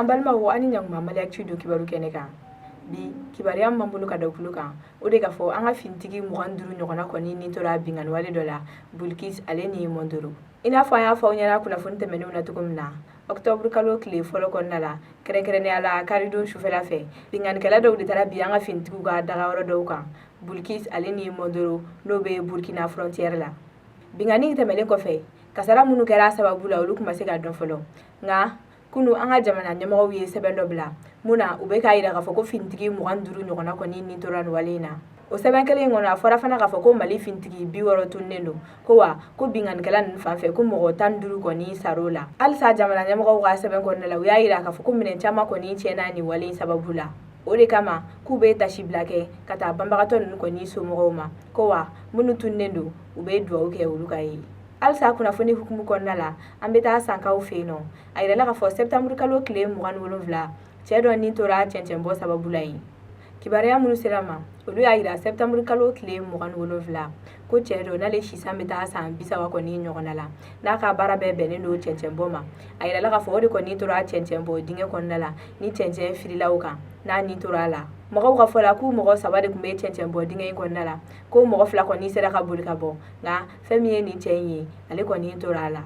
An balimaw ani ɲakuma Maliactu do kibaru kɛnɛ kan. Bi kibariya min b'an bolo ka da o kulo kan o de ka fɔ an ka finitigi 25 ɲɔgɔnna kɔni nin tora bingani wale dɔ la Bulkis ale ni Mondoro. I n'a fɔ an y'a fɔ aw ɲɛna kunnafoni tɛmɛnenw na cogo min na octobre kalo tile fɔlɔ kɔnɔna la kɛrɛnkɛrɛnnenya la karidon sufɛla fɛ binganikɛla dɔw de taara bi an ka finitigiw ka dagayɔrɔ dɔw kan Bulkis ale ni Mondoro n'o bɛ Burkina frontière la. Bingani tɛmɛnen kɔfɛ kasara minnu kɛra sababu la olu kuma se ka dɔn fɔlɔ nka kunu an ka jamana ɲɛmɔgɔw ye sɛbɛn dɔ bila mun na u bɛ k'a yira k'a fɔ ko finitigi 25 ɲɔgɔnna kɔni nin tora nin wale in na. O sɛbɛn kelen in kɔnɔ a fɔra fana k'a fɔ ko Mali finitigi 60 tununnen don ko wa ko binganikɛla ninnu fan fɛ ko mɔgɔ 15 kɔni sar'o la. Halisa jamana ɲɛmɔgɔw ka sɛbɛn kɔnɔna la u y'a yira k'a fɔ ko minɛn caman kɔni tiɲɛna nin wale in sababu la. O de kama k'u bɛ tasibila kɛ ka taa banbagatɔ ninnu kɔni somɔgɔw ma ko wa minnu tununnen don u bɛ dugawu kɛ olu ka ye. Halisa kunnafoni hukumu kɔnɔna la an bɛ taa Sankaw fɛ yen nɔ a yirala k'a fɔ septembre kalo tile 27 cɛ dɔ nin tora cɛncɛnbɔ sababu la yen. Kibariya minnu sera ma olu y'a yira septembre kalo tile 27 ko cɛ dɔ n'ale sisan bɛ taa san 30 kɔni ɲɔgɔnna la n'a ka baara bɛɛ bɛnnen don cɛncɛnbɔ ma a yirala k'a fɔ o de kɔni tora cɛncɛnbɔ dingɛ kɔnɔna la ni cɛncɛn firilaw kan n'a nin tora a la. Mɔgɔw ka fɔ la k'u mɔgɔ 3 de tun bɛ cɛncɛnbɔ dingɛ in kɔnɔna la ko mɔgɔ 2 kɔni sera ka boli ka bɔ nka fɛn min ye nin cɛ in ye ale kɔni tora a la.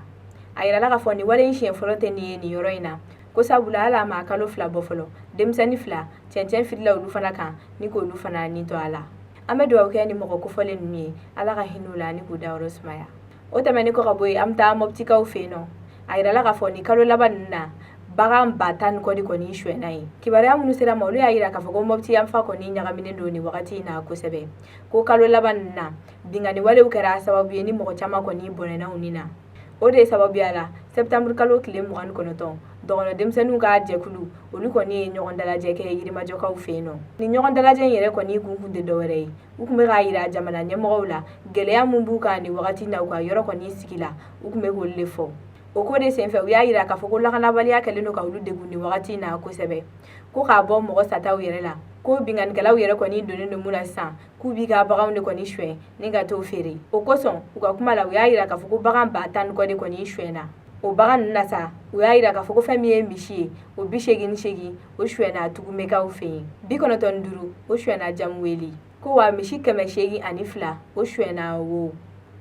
A yirala k'a fɔ nin wale in siɲɛ fɔlɔ tɛ nin ye nin yɔrɔ in na ko sabula hali a ma kalo 2 bɔ fɔlɔ denmisɛnnin 2 cɛncɛn firila olu fana kan ni k'olu fana nin to a la. An bɛ dugawu kɛ ni mɔgɔ kofɔlen ninnu ye Ala ka hinɛ u la ni k'u dayɔrɔ sumaya. O tɛmɛnen kɔ ka bɔ yen an bɛ taa Moptikaw fɛ yen nɔ a yirala k'a fɔ nin kalo laban ninnu na bagan 10 kɔ de kɔni suɲɛna yen. Kibariya minnu sera ma olu y'a yira k'a fɔ ko Mopti yanfa kɔni ɲagaminen don nin wagati in na kosɛbɛ ko kalo laban ninnu na bingani walew kɛra sababu ye ni mɔgɔ caman kɔni bɔnɛna u nin na. O de ye sababuya la septembre kalo tile 29 dɔgɔnɔ denmisɛnninw ka jɛkulu olu kɔni ye ɲɔgɔn dalajɛ kɛ Yirimajɔkaw fɛ yen nɔ. Nin ɲɔgɔn dalajɛ in yɛrɛ kɔni kun tɛ dɔwɛrɛ ye u tun bɛ k'a yira jamana ɲɛmɔgɔw la gɛlɛya min b'u kan nin wagati na u ka yɔrɔ kɔni sigi la u tun bɛ k'olu de fɔ. O ko de senfɛ u y'a yira k'a fɔ ko lakanabaliya kɛlen don ka olu degun nin wagati in na kosɛbɛ ko k'a bɔ mɔgɔ sataw yɛrɛ la ko binganikɛlaw yɛrɛ kɔni donnen don mun na sisan k'u b'i ka baganw de kɔni suɲɛ ni ka t'o feere. O kosɔn u ka kuma la u y'a yira k'a fɔ ko bagan 10 kɔ de kɔni suɲɛna. O bagan ninnu na sa u y'a yira k'a fɔ ko fɛn min ye misi ye o 88 o suɲɛna Tugumekaw fɛ yen 95 o suɲɛna Jamuweli ko wa misi 802 o suɲɛna Wo.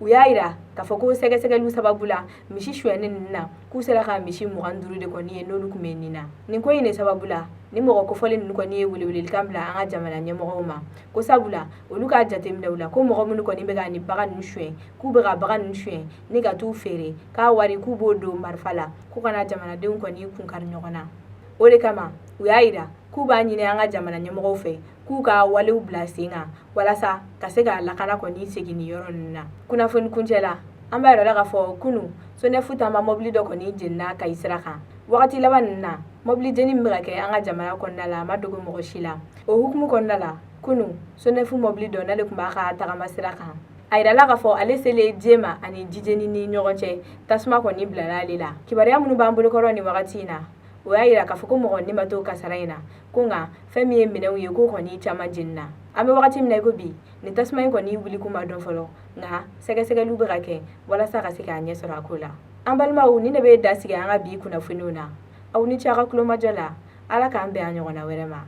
U y'a yira k'a fɔ ko sɛgɛsɛgɛliw sababu la misi suɲɛni ninnu na k'u sera ka misi 25 de kɔni ye n'olu tun bɛ nin na. Nin ko in de sababu la ni mɔgɔ kofɔlen ninnu kɔni ye welewelekan bila an ka jamana ɲɛmɔgɔw ma ko sabula olu k'a jateminɛw la ko mɔgɔ minnu kɔni bɛ ka nin bagan ninnu suɲɛ k'u bɛ ka bagan ninnu suɲɛ ni ka t'u feere k'a wari k'u b'o don marifa la ko kana jamanadenw kɔni kunkari ɲɔgɔn na. O de kama u y'a yira k'u b'a ɲini an ka jamana ɲɛmɔgɔw fɛ k'u ka walew bila sen kan walasa ka se ka lakana kɔni segin nin yɔrɔ ninnu na. Kunnafoni kuncɛ la an b'a yirala k'a fɔ kunu Sonefu taama mɔbili dɔ kɔni jenina Kayi sira kan. Wagati laban ninnu na mɔbili jeni min bɛ ka kɛ an ka jamana kɔnɔna la a ma dogo mɔgɔ si la. O hukumu kɔnɔna la kunu Sonefu mɔbili dɔ n'ale tun b'a ka tagama sira kan a yirala k'a fɔ ale selen Jema ani Jijeni ni ɲɔgɔn cɛ tasuma kɔni bilala ale la. Kibariya minnu b'an bolokɔrɔ nin wagati in na o y'a yira k'a fɔ ko mɔgɔ nima t'o kasara in na ko nka fɛn min ye minɛnw ye ko kɔni caman jenina. An bɛ wagati min na i ko bi nin tasuma in kɔni wuli kun ma dɔn fɔlɔ nka sɛgɛsɛgɛliw bɛ ka kɛ walasa ka se k'a ɲɛ sɔrɔ a ko la. An balimaw nin de bɛ dasigi an ka bi kunnafoniw na aw ni ce a ka tulomajɔ la Ala k'an bɛn a ɲɔgɔnna wɛrɛ ma.